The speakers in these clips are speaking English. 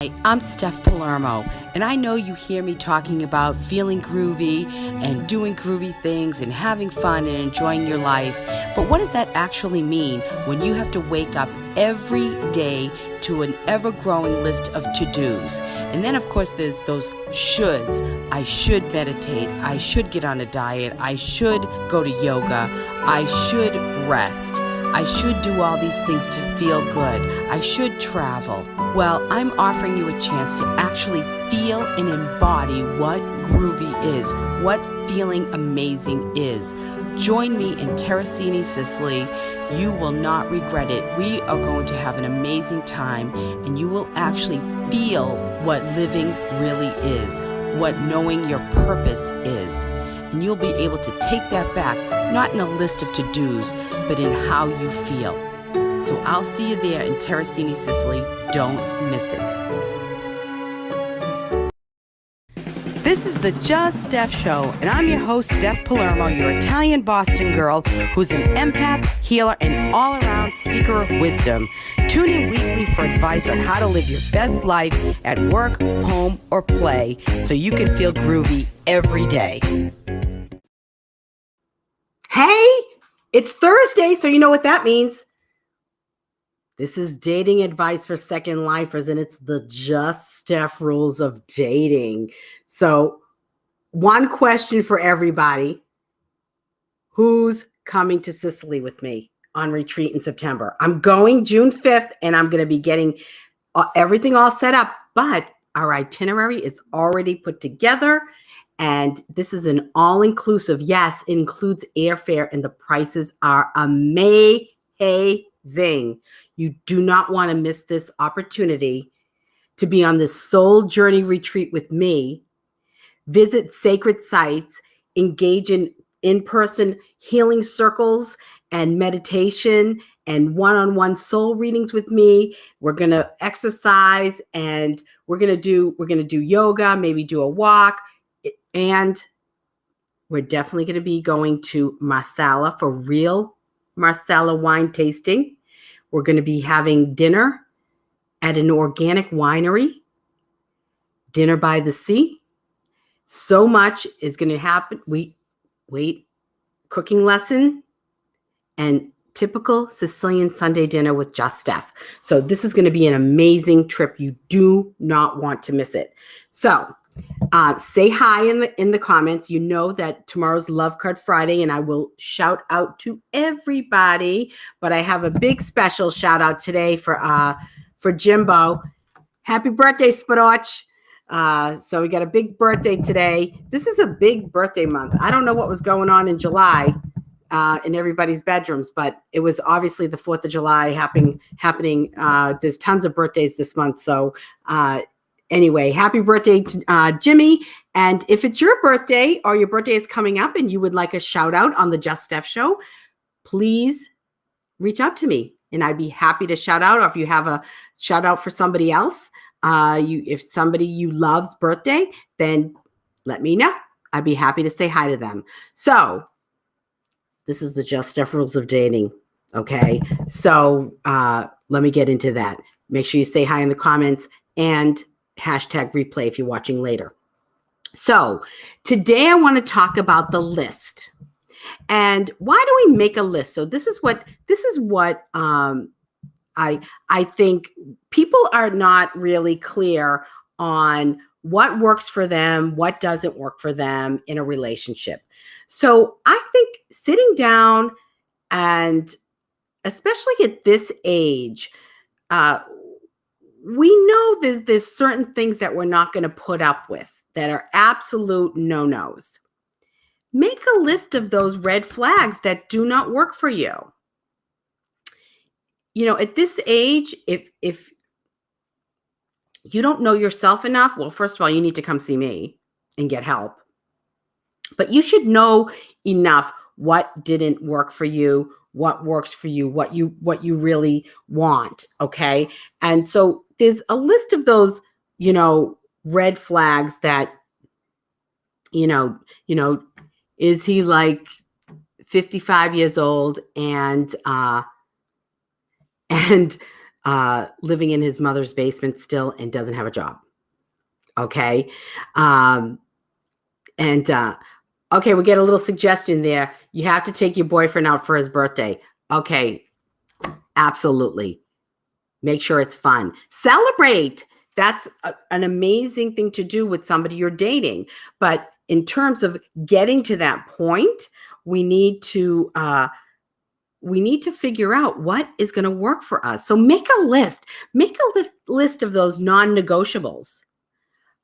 Hi, I'm Steph Palermo, and I know you hear me talking about feeling groovy and doing groovy things and having fun and enjoying your life. But what does that actually mean when you have to wake up every day to an ever-growing list of to-dos? And then, of course, there's those shoulds. I should meditate. I should get on a diet. I should go to yoga. I should rest. I should do all these things to feel good. I should travel. Well, I'm offering you a chance to actually feel and embody what groovy is, what feeling amazing is. Join me in Terracini, Sicily. You will not regret it. We are going to have an amazing time, and you will actually feel what living really is, what knowing your purpose is. And you'll be able to take that back, not in a list of to-dos, but in how you feel. So I'll see you there in Terracini, Sicily. Don't miss it. This is the Just Steph Show, and I'm your host, Steph Palermo, your Italian Boston girl who's an empath, healer, and all-around seeker of wisdom. Tune in weekly for advice on how to live your best life at work, home, or play so you can feel groovy every day. Hey, it's Thursday, so you know what that means. This is dating advice for second lifers, and it's the Just Steph rules of dating. So, one question for everybody. Who's coming to Sicily with me on retreat in September? I'm going June 5th, and I'm going to be getting everything all set up, but our itinerary is already put together. And this is an all-inclusive. Yes, it includes airfare, and the prices are amazing. You do not want to miss this opportunity to be on this soul journey retreat with me, visit sacred sites, engage in in-person healing circles and meditation and one-on-one soul readings with me. We're going to exercise, and we're going to do yoga, maybe do a walk. And we're definitely going to be going to Marsala for real Marsala wine tasting. We're going to be having dinner at an organic winery, dinner by the sea. So much is going to happen. Cooking lesson and typical Sicilian Sunday dinner with Just Steph. So this is going to be an amazing trip. You do not want to miss it. So say hi in the comments. You know that tomorrow's Love Card Friday, and I will shout out to everybody. But I have a big special shout out today for Jimbo. Happy birthday, Spadoch. So we got a big birthday today. This is a big birthday month. I don't know what was going on in July in everybody's bedrooms, but it was obviously the 4th of July happening. There's tons of birthdays this month. So anyway, happy birthday to Jimmy. And if it's your birthday or your birthday is coming up and you would like a shout out on the Just Steph Show, please reach out to me and I'd be happy to shout out. Or if you have a shout out for somebody else, if somebody you love's birthday, then let me know. I'd be happy to say hi to them. So this is the Just Steph rules of dating. Okay. So let me get into that. Make sure you say hi in the comments and hashtag replay if you're watching later. So today I want to talk about the list. And why do we make a list? So this is what I think people are not really clear on what works for them, what doesn't work for them in a relationship. So I think sitting down, and especially at this age, we know there's certain things that we're not going to put up with that are absolute no-nos. Make a list of those red flags that do not work for you. You know, at this age, if you don't know yourself enough, well, first of all, you need to come see me and get help. But you should know enough what didn't work for you, what works for you, what you really want, okay? And so there's a list of those, red flags that, is he like 55 years old and living in his mother's basement still and doesn't have a job. Okay. Okay, we get a little suggestion there. You have to take your boyfriend out for his birthday. Okay, absolutely. Make sure it's fun. Celebrate. That's an amazing thing to do with somebody you're dating. But in terms of getting to that point, we need to figure out what is going to work for us. So make a list. Make a list of those non-negotiables.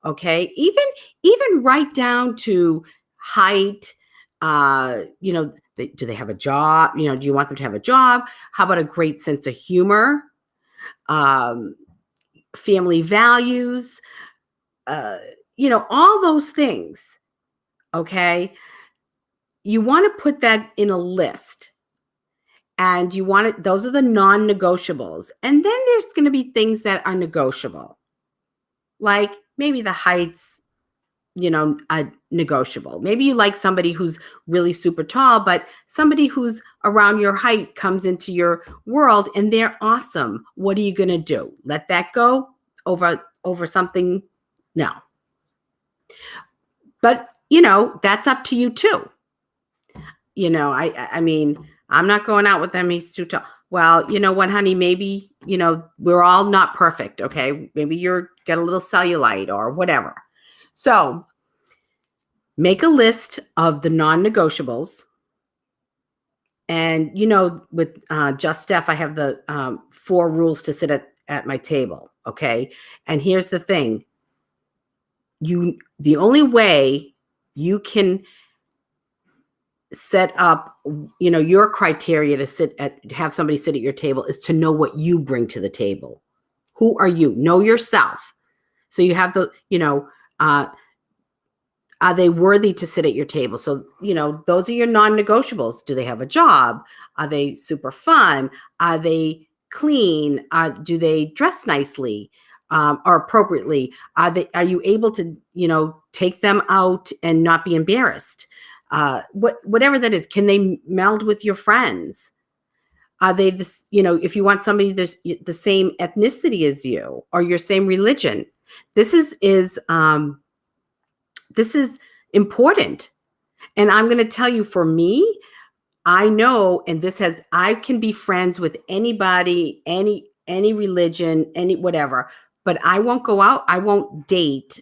Okay, even right down to height. Do they have a job? Do you want them to have a job? How about a great sense of humor? Family values, all those things. Okay. You want to put that in a list, and you want it, those are the non-negotiables. And then there's going to be things that are negotiable, like maybe the heights, negotiable. Maybe you like somebody who's really super tall, but somebody who's around your height comes into your world and they're awesome. What are you going to do? Let that go over something? No. But, that's up to you too. I mean, I'm not going out with him. He's too tall. Well, you know what, honey, maybe, we're all not perfect. Okay. Maybe you're got a little cellulite or whatever. So make a list of the non-negotiables. And, with Just Steph, I have the 4 rules to sit at my table. Okay. And here's the thing. The only way you can set up, your criteria to have somebody sit at your table is to know what you bring to the table. Who are you? Know yourself. So you have the, are they worthy to sit at your table? So, those are your non-negotiables. Do they have a job? Are they super fun? Are they clean? Do they dress nicely or appropriately? Are you able to, take them out and not be embarrassed? Whatever that is, can they meld with your friends? Are they this, if you want somebody that's the same ethnicity as you or your same religion? This is important. And I'm going to tell you, for me, I know, and I can be friends with anybody, any religion, any whatever, but I won't go out. I won't date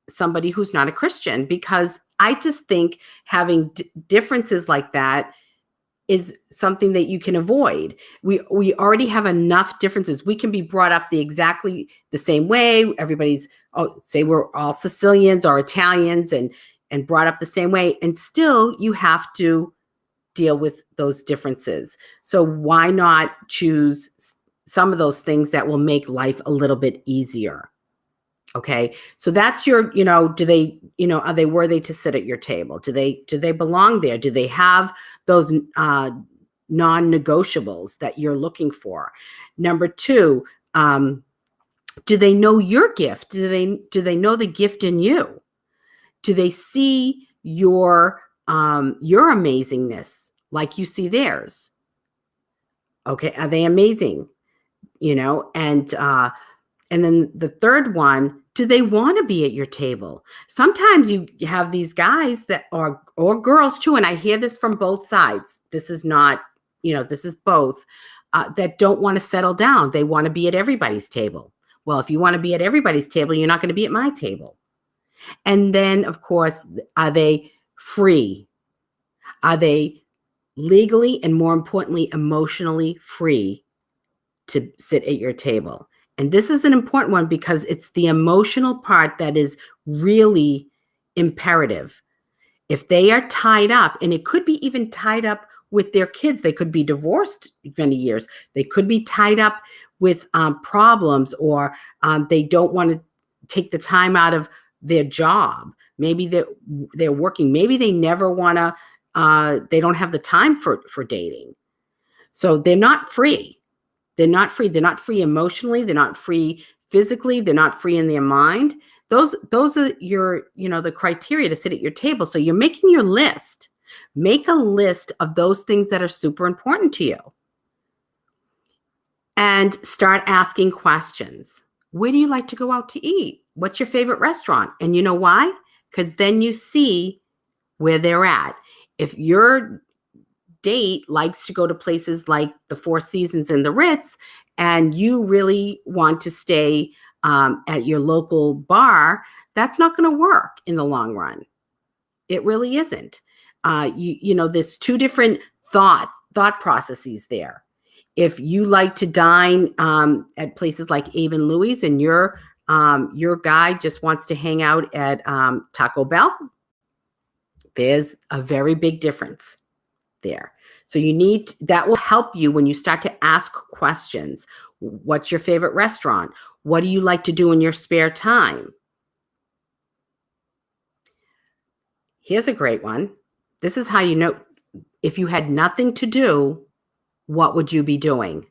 somebody who's not a Christian, because I just think having differences like that is something that you can avoid. We already have enough differences. We can be brought up exactly the same way. Everybody's, say we're all Sicilians or Italians and brought up the same way. And still you have to deal with those differences. So why not choose some of those things that will make life a little bit easier? Okay. So that's your, do they, are they worthy to sit at your table? Do they belong there? Do they have those non-negotiables that you're looking for? Number 2, do they know your gift? Do they know the gift in you? Do they see your amazingness like you see theirs? Okay. Are they amazing? And then the third one, do they want to be at your table? Sometimes you have these guys that are, or girls too, and I hear this from both sides. This is not, this is both, that don't want to settle down. They want to be at everybody's table. Well, if you want to be at everybody's table, you're not going to be at my table. And then, of course, are they free? Are they legally and, more importantly, emotionally free to sit at your table? And this is an important one, because it's the emotional part that is really imperative. If they are tied up, and it could be even tied up with their kids, they could be divorced many years. They could be tied up with problems, or they don't want to take the time out of their job. Maybe they're working. Maybe they never want to, they don't have the time for dating. So they're not free. They're not free. They're not free emotionally. They're not free physically. They're not free in their mind. Those are your, the criteria to sit at your table. So you're making your list. Make a list of those things that are super important to you. And start asking questions. Where do you like to go out to eat? What's your favorite restaurant? And you know why? Because then you see where they're at. If your date likes to go to places like the Four Seasons and the Ritz, and you really want to stay at your local bar, that's not going to work in the long run. It really isn't. There's two different thought processes there. If you like to dine at places like Abe and Louie's, and your guy just wants to hang out at Taco Bell, there's a very big difference there. So that will help you when you start to ask questions. What's your favorite restaurant? What do you like to do in your spare time? Here's a great one. This is how you know if you had nothing to do, what would you be doing?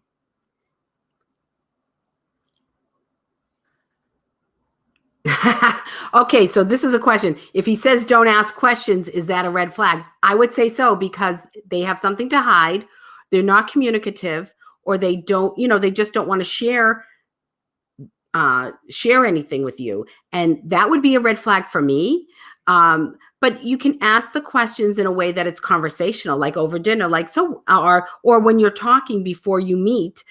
Okay, so this is a question. If he says don't ask questions, is that a red flag? I would say so, because they have something to hide. They're not communicative, or they don't, they just don't want to share anything with you. And that would be a red flag for me. But you can ask the questions in a way that it's conversational, like over dinner, like, so, or when you're talking before you meet,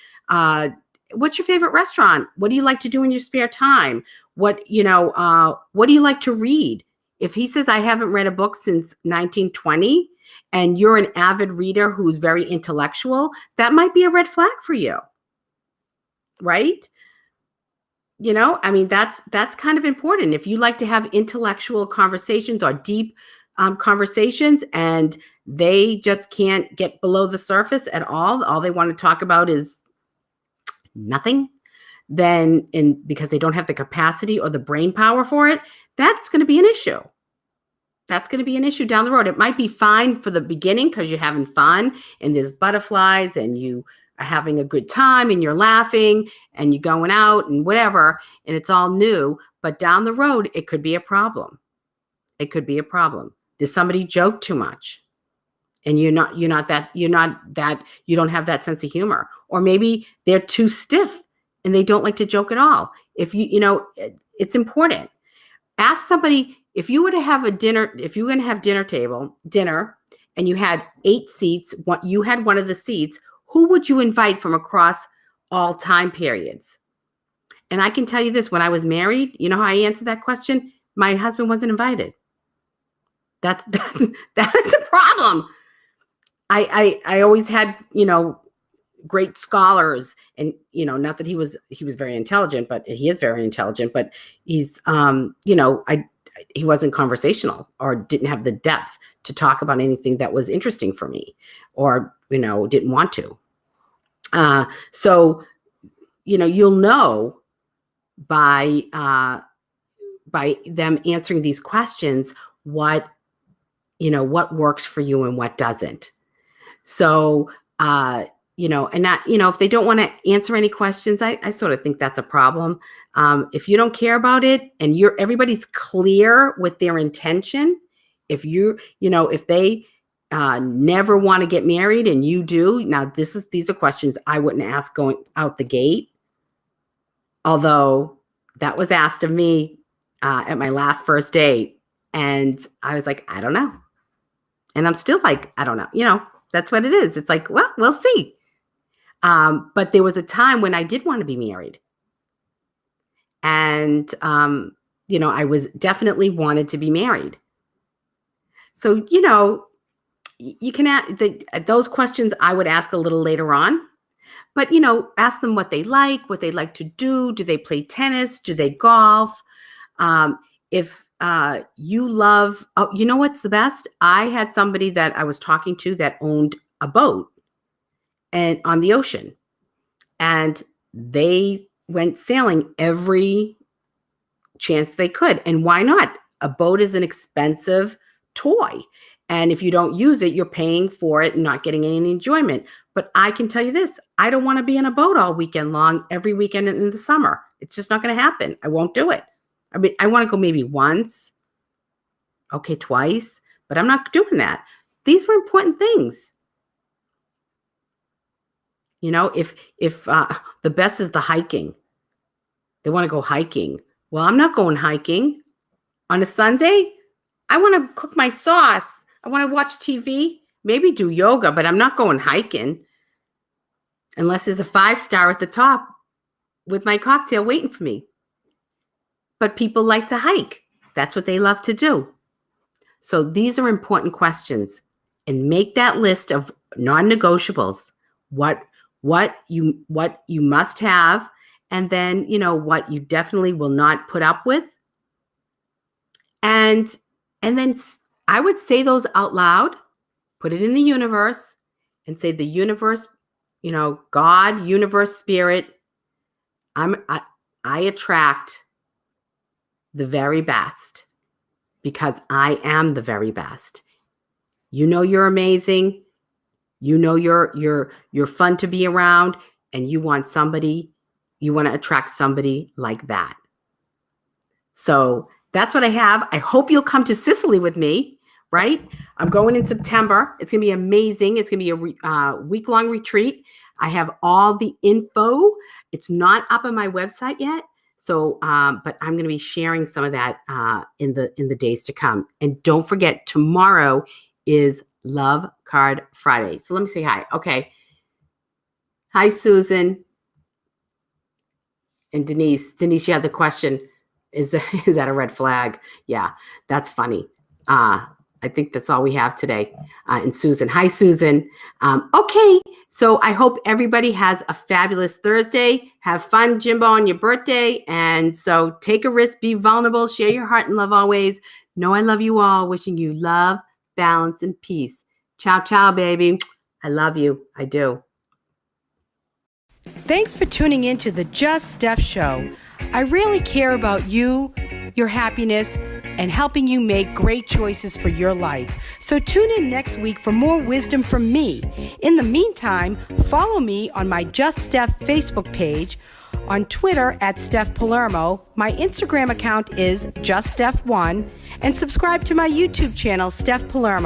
what's your favorite restaurant? What do you like to do in your spare time? What do you like to read? If he says, I haven't read a book since 1920, and you're an avid reader who's very intellectual, that might be a red flag for you. Right? That's kind of important. If you like to have intellectual conversations or deep conversations, and they just can't get below the surface at all they want to talk about is nothing, because they don't have the capacity or the brain power for it, that's going to be an issue. That's going to be an issue down the road. It might be fine for the beginning because you're having fun and there's butterflies and you are having a good time and you're laughing and you're going out and whatever, and it's all new. But down the road, it could be a problem. It could be a problem. Does somebody joke too much? And you don't have that sense of humor. Or maybe they're too stiff and they don't like to joke at all. It's important. Ask somebody, if you were to have dinner and you had 8 seats, you had one of the seats, who would you invite from across all time periods? And I can tell you this, when I was married, you know how I answered that question? My husband wasn't invited. That's a problem. I always had, great scholars, and, not that he was very intelligent, but he is very intelligent, but he's, he wasn't conversational or didn't have the depth to talk about anything that was interesting for me, or, didn't want to. So, you'll know by them answering these questions, what works for you and what doesn't. So, and that, if they don't want to answer any questions, I sort of think that's a problem. If you don't care about it and everybody's clear with their intention, if they never want to get married and you do, now these are questions I wouldn't ask going out the gate. Although that was asked of me at my last first date, and I was like, I don't know. And I'm still like, I don't know. That's what it is. It's like, well, we'll see. But there was a time when I did want to be married. And, I was definitely wanted to be married. So, you can ask those questions I would ask a little later on. But, ask them what they like to do. Do they play tennis? Do they golf? If you love, what's the best? I had somebody that I was talking to that owned a boat and on the ocean, and they went sailing every chance they could. And why not? A boat is an expensive toy. And if you don't use it, you're paying for it and not getting any enjoyment. But I can tell you this, I don't want to be in a boat all weekend long, every weekend in the summer. It's just not going to happen. I won't do it. I mean, I want to go maybe once, okay, twice, but I'm not doing that. These were important things. You know, if the best is the hiking. They want to go hiking. Well, I'm not going hiking on a Sunday. I want to cook my sauce. I want to watch TV, maybe do yoga, but I'm not going hiking unless there's a 5-star at the top with my cocktail waiting for me. But people like to hike. That's what they love to do. So these are important questions, and make that list of non-negotiables. What you must have, and then, you know, what you definitely will not put up with. And then I would say those out loud, put it in the universe, and say, the universe, you know, God, universe, spirit, I attract the very best because I am the very best. You know you're amazing. You know you're fun to be around, and you want to attract somebody like that. So that's what I have. I hope you'll come to Sicily with me, right? I'm going in September. It's going to be amazing. It's going to be a week-long retreat. I have all the info. It's not up on my website yet. So, but I'm going to be sharing some of that in the days to come. And don't forget, tomorrow is Love Card Friday. So let me say hi. Okay. Hi, Susan. And Denise, you had the question, is that a red flag? Yeah, that's funny. I think that's all we have today. And Susan, hi, Susan. Okay, so I hope everybody has a fabulous Thursday. Have fun, Jimbo, on your birthday. And so take a risk, be vulnerable, share your heart and love always. Know I love you all. Wishing you love, balance, and peace. Ciao, ciao, baby. I love you. I do. Thanks for tuning in to the Just Steph Show. I really care about you, your happiness, and helping you make great choices for your life. So tune in next week for more wisdom from me. In the meantime, follow me on my Just Steph Facebook page, on Twitter at Steph Palermo. My Instagram account is JustSteph1, and subscribe to my YouTube channel, Steph Palermo.